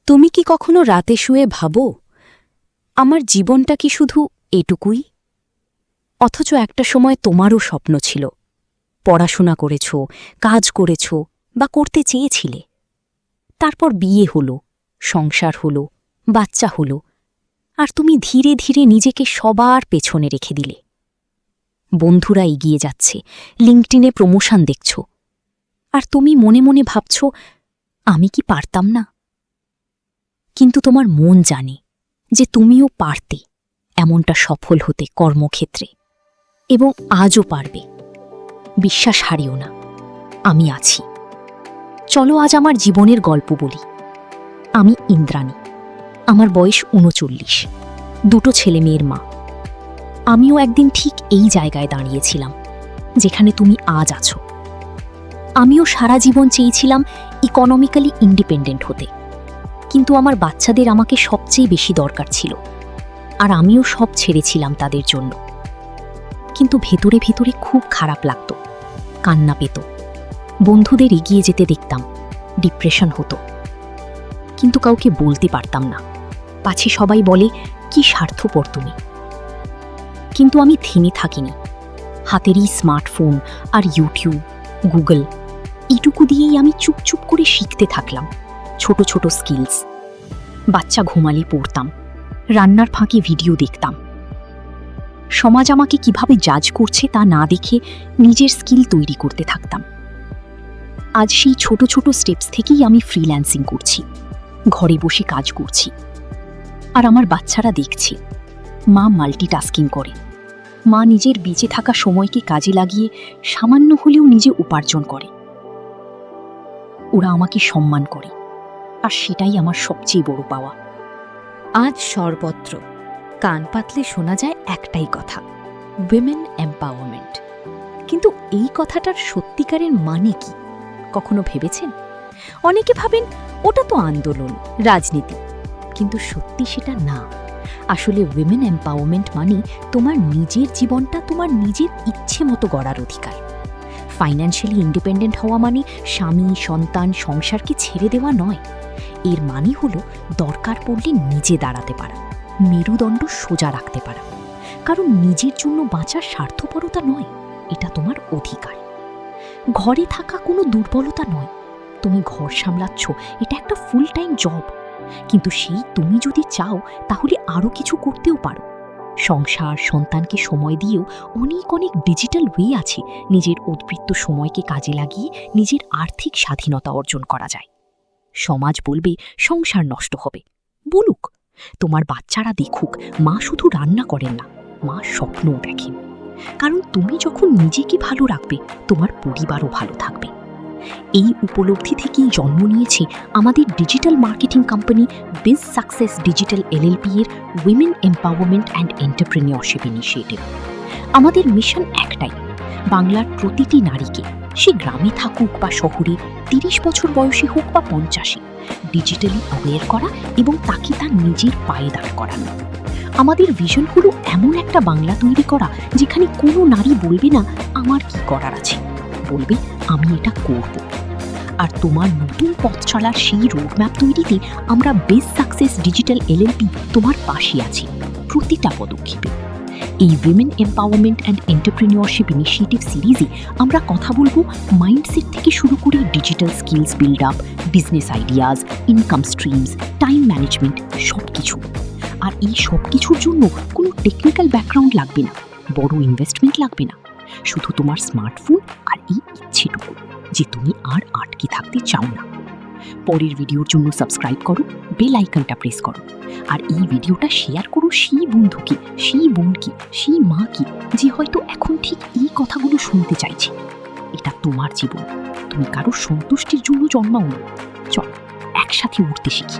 তুমি কি কখনো রাতে শুয়ে ভাবো, আমার জীবনটা কি শুধু এটুকুই? অথচ একটা সময় তোমারও স্বপ্ন ছিল, পড়াশোনা করেছ, কাজ করেছ বা করতে চেয়েছিলে। তারপর বিয়ে হলো, সংসার হলো, বাচ্চা হলো, আর তুমি ধীরে ধীরে নিজেকে সবার পেছনে রেখে দিলে। বন্ধুরা এগিয়ে যাচ্ছে, লিঙ্কডিনে প্রমোশন দেখছ, আর তুমি মনে মনে ভাবছ, আমি কি পারতাম না? কিন্তু তোমার মন জানে যে তুমিও পারতে এমনটা সফল হতে কর্মক্ষেত্রে, এবং আজও পারবে। বিশ্বাস হারিও না, আমি আছি। চলো আজ আমার জীবনের গল্প বলি। আমি ইন্দ্রাণী, আমার বয়স ৩৯, দুটো ছেলে মেয়ের মা। আমিও একদিন ঠিক এই জায়গায় দাঁড়িয়েছিলাম যেখানে তুমি আজ আছো। আমিও সারা জীবন চেয়েছিলাম ইকোনমিক্যালি ইন্ডিপেন্ডেন্ট হতে, কিন্তু আমার বাচ্চাদের আমাকে সবচেয়ে বেশি দরকার ছিল, আর আমিও সব ছেড়েছিলাম তাদের জন্য। কিন্তু ভেতরে ভেতরে খুব খারাপ লাগতো, কান্না পেত। বন্ধুদের এগিয়ে যেতে দেখতাম, ডিপ্রেশন হতো, কিন্তু কাউকে বলতে পারতাম না। পাছে সবাই বলে, কি স্বার্থপর তুমি। কিন্তু আমি থেমে থাকিনি। হাতেরই স্মার্টফোন আর ইউটিউব, গুগল, এইটুকু দিয়েই আমি চুপচুপ করে শিখতে থাকলাম ছোট ছোট স্কিলস। বাচ্চা ঘুমালে পড়তাম, রান্নার ফাঁকে ভিডিও দেখতাম। সমাজ আমাকে কিভাবে জাজ করছে তা না দেখে নিজের স্কিল তৈরি করতে থাকতাম। আজ সেই ছোট ছোট স্টেপস থেকেই আমি ফ্রিল্যান্সিং করছি, ঘরে বসে কাজ করছি। আর আমার বাচ্চারা দেখছে, মা মাল্টিটাস্কিং করে, মা নিজের বেঁচে থাকা সময়কে কাজে লাগিয়ে সামান্য হলেও নিজে উপার্জন করে। ওরা আমাকে সম্মান করে, আর সেটাই আমার সবচেয়ে বড় পাওয়া। আজ সর্বত্র কান পাতলে শোনা যায় একটাই কথা, উইমেন এম্পাওয়ারমেন্ট। কিন্তু এই কথাটার সত্যিকারের মানে কি কখনো ভেবেছেন? অনেকে ভাবেন ওটা তো আন্দোলন, রাজনীতি, কিন্তু সত্যি সেটা না। আসলে উইমেন এম্পাওয়ারমেন্ট মানে তোমার নিজের জীবনটা তোমার নিজের ইচ্ছে মতো গড়ার অধিকার। ফাইন্যান্সিয়ালি ইন্ডিপেন্ডেন্ট হওয়া মানে স্বামী, সন্তান, সংসারকে ছেড়ে দেওয়া নয়। এর মানে হলো দরকার পড়লে নিজে দাঁড়াতে পারা, মেরুদণ্ড সোজা রাখতে পারা। কারণ নিজের জন্য বাঁচার স্বার্থপরতা নয়, এটা তোমার অধিকার। ঘরে থাকা কোনো দুর্বলতা নয়, তুমি ঘর সামলাচ্ছ, এটা একটা ফুল টাইম জব। কিন্তু সেই তুমি যদি চাও তাহলে আরও কিছু করতেও পারো। সংসার, সন্তানকে সময় দিয়েও অনেক অনেক ডিজিটাল ওয়ে আছে নিজের উদ্বৃত্ত সময়কে কাজে লাগিয়ে নিজের আর্থিক স্বাধীনতা অর্জন করা যায়। সমাজ বলবে সংসার নষ্ট হবে, বলুক। তোমার বাচ্চারা দেখুক, মা শুধু রান্না করেন না, মা স্বপ্নও দেখেন। কারণ তুমি যখন নিজেকে ভালো রাখবে, তোমার পরিবারও ভালো থাকবে। এই উপলব্ধি থেকেই জন্ম নিয়েছে আমাদের ডিজিটাল মার্কেটিং কোম্পানি বিজ সাকসেস ডিজিটাল এলএলপি এর women empowerment and entrepreneurship initiative. আমাদের মিশন একটাই, বাংলার প্রতিটি নারীকে, সে গ্রামে থাকুক বা শহরে, ৩০ বছর বয়সী হোক বা ৫০, ডিজিটালি অ্যাওয়্যার করা এবং তাকে তার নিজের পায়ে দাঁড় করানো। আমাদের ভিশন হলো এমন একটা বাংলা তৈরি করা যেখানে কোনো নারী বলবে না আমার কি করার আছে, বলবে আমি এটা করব। আর তোমার নতুন পথ চলার সেই রোডম্যাপ তৈরিতে আমরা বিজ সাকসেস ডিজিটাল এলএলপি তোমার পাশে আছি প্রতিটা পদক্ষেপে। এই women empowerment and entrepreneurship initiative সিরিজে আমরা কথা বলবো মাইন্ডসেট থেকে শুরু করে digital skills build up, business ideas, income streams, time management, সব কিছু। আর এই সব কিছুর জন্য কোনো টেকনিক্যাল ব্যাকগ্রাউন্ড লাগবে না, বড় ইনভেস্টমেন্ট লাগবে না, শুধু তোমার স্মার্টফোন আর এই ইচ্ছেটুকু যে তুমি আর আটকে থাকতে চাও না। পরের ভিডিওর জন্য সাবস্ক্রাইব করো, বেল আইকনটা প্রেস করো, আর এই ভিডিওটা শেয়ার করো সেই বন্ধুকে, সেই বোনকে, সেই মাকে যে হয়তো এখন ঠিক এই কথাগুলো শুনতে চাইছে। এটা তোমার জীবন, তুমি কারো সন্তুষ্টির জন্য জন্মাওনি। চল একসাথে উঠতে শিখি।